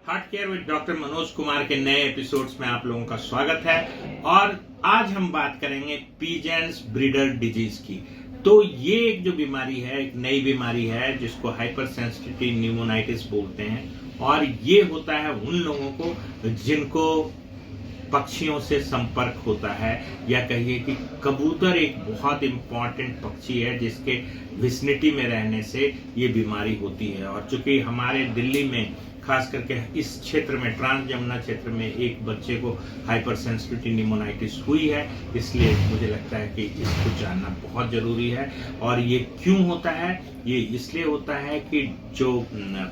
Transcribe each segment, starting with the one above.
Heart care with doctor Manoj Kumar के नए episodes में आप लोगों का स्वागत है। और आज हम बात करेंगे पिजन्स ब्रीडर डिजीज की। तो ये एक जो बीमारी है, एक नई बीमारी है जिसको हाइपर सेंसिटिव न्यूमोनाइटिस बोलते हैं। और ये होता है उन लोगों को जिनको पक्षियों से संपर्क होता है, या कहिए कि कबूतर एक बहुत इंपॉर्टेंट पक्षी है जिसके विसिनिटी में रहने से ये बीमारी होती है। और चूंकि हमारे दिल्ली में खास करके इस क्षेत्र में, ट्रांस जमुना क्षेत्र में, एक बच्चे को हाइपर सेंसिटिव न्यूमोनाइटिस हुई है, इसलिए मुझे लगता है कि इसको जानना बहुत जरूरी है। और ये क्यों होता है? ये इसलिए होता है कि जो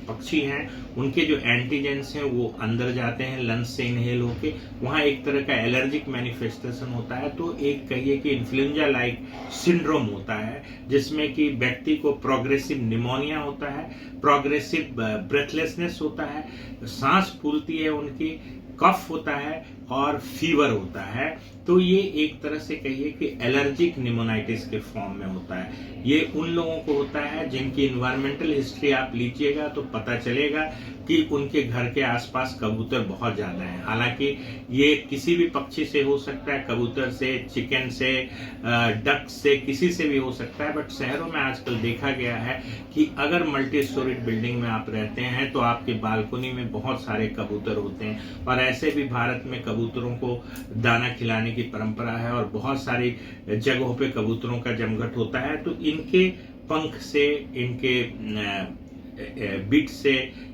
पक्षी हैं उनके जो एंटीजेंस हैं वो अंदर जाते हैं लंग्स से इनहेल होके, वहाँ एक तरह का एलर्जिक मैनिफेस्टेशन होता है। तो एक कहिए कि इन्फ्लुएंजा लाइक सिंड्रोम होता है जिसमें कि व्यक्ति को प्रोग्रेसिव निमोनिया होता है, प्रोग्रेसिव ब्रेथलेसनेस होता है, सांस फूलती है उनकी, कफ होता है और फीवर होता है। तो ये एक तरह से कहिए कि एलर्जिक निमोनाइटिस के फॉर्म में होता है। ये उन लोगों को होता है जिनकी इन्वायरमेंटल हिस्ट्री आप लीजिएगा तो पता चलेगा कि उनके घर के आसपास कबूतर बहुत ज्यादा हैं। हालांकि ये किसी भी पक्षी से हो सकता है, कबूतर से, चिकन से, डक से, किसी से भी हो सकता है। बट शहरों में आजकल देखा गया है कि अगर मल्टी स्टोरीड बिल्डिंग में आप रहते हैं तो आपके बालकनी में बहुत सारे कबूतर होते हैं। और ऐसे भी भारत में कबूतरों को दाना खिलाने की परंपरा है और बहुत सारी जगहों पे कबूतरों का जमघट होता है। तो इनके पंख से, इनके बीट से,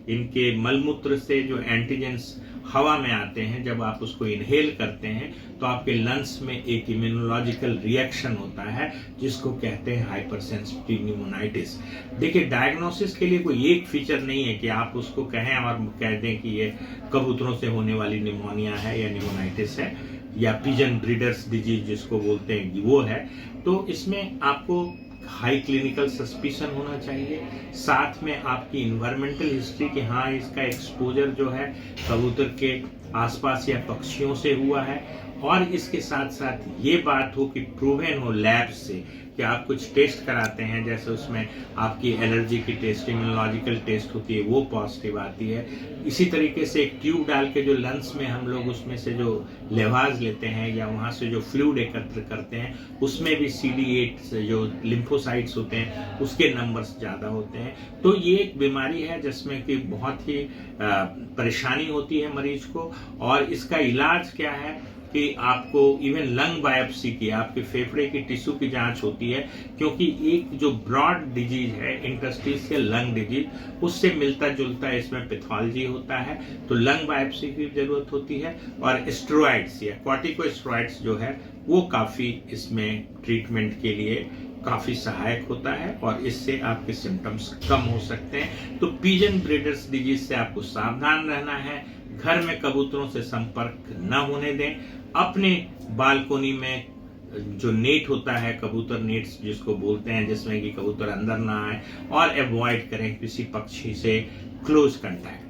इनके मलमूत्र से जो एंटीजेंस हवा में आते हैं, जब आप उसको इनहेल करते हैं तो आपके लंग्स में एक इम्यूनोलॉजिकल रिएक्शन होता है जिसको कहते हैं हाइपर सेंसिटिव न्यूमोनाइटिस। देखिए, डायग्नोसिस के लिए कोई एक फीचर नहीं है कि आप उसको कहें और कह दें कि ये कबूतरों से होने वाली निमोनिया है या न्यूमोनाइटिस है या पिजन ब्रीडर्स डिजीज जिसको बोलते हैं वो है। तो इसमें आपको हाई क्लिनिकल सस्पिशन होना चाहिए, साथ में आपकी इन्वायरमेंटल हिस्ट्री कि हाँ इसका एक्सपोजर जो है कबूतर के आसपास या पक्षियों से हुआ है, और इसके साथ साथ ये बात हो कि प्रूवन हो लैब से कि आप कुछ टेस्ट कराते हैं, जैसे उसमें आपकी एलर्जी की टेस्ट, इम्यूनोलॉजिकल टेस्ट होती है, वो पॉजिटिव आती है। इसी तरीके से एक ट्यूब डाल के जो लंग्स में हम लोग उसमें से जो लेवाज लेते हैं या वहाँ से जो फ्लूइड एकत्र करते हैं, उसमें भी CD8 जो लिम्फोसाइट्स होते हैं उसके नंबर्स ज़्यादा होते हैं। तो ये एक बीमारी है जिसमें कि बहुत ही परेशानी होती है मरीज को। और इसका इलाज क्या है कि आपको इवन लंग बायोप्सी की, आपके फेफड़े की टिश्यू की जांच होती है, क्योंकि एक जो ब्रॉड डिजीज है इंटरस्टिशियल लंग डिजीज, उससे मिलता जुलता इसमें पैथोलॉजी होता है। तो लंग बायोप्सी की जरूरत होती है। और स्टेरॉइड्स या कॉर्टिकोस्टेरॉइड्स जो है वो काफी इसमें ट्रीटमेंट के लिए काफी सहायक होता है और इससे आपके सिम्टम्स कम हो सकते हैं। तो पिजन ब्रीडर्स डिजीज से आपको सावधान रहना है, घर में कबूतरों से संपर्क न होने दें, अपने बालकोनी में जो नेट होता है, कबूतर नेट्स जिसको बोलते हैं, जिसमें कि कबूतर अंदर ना आए, और अवॉइड करें किसी पक्षी से क्लोज कांटेक्ट।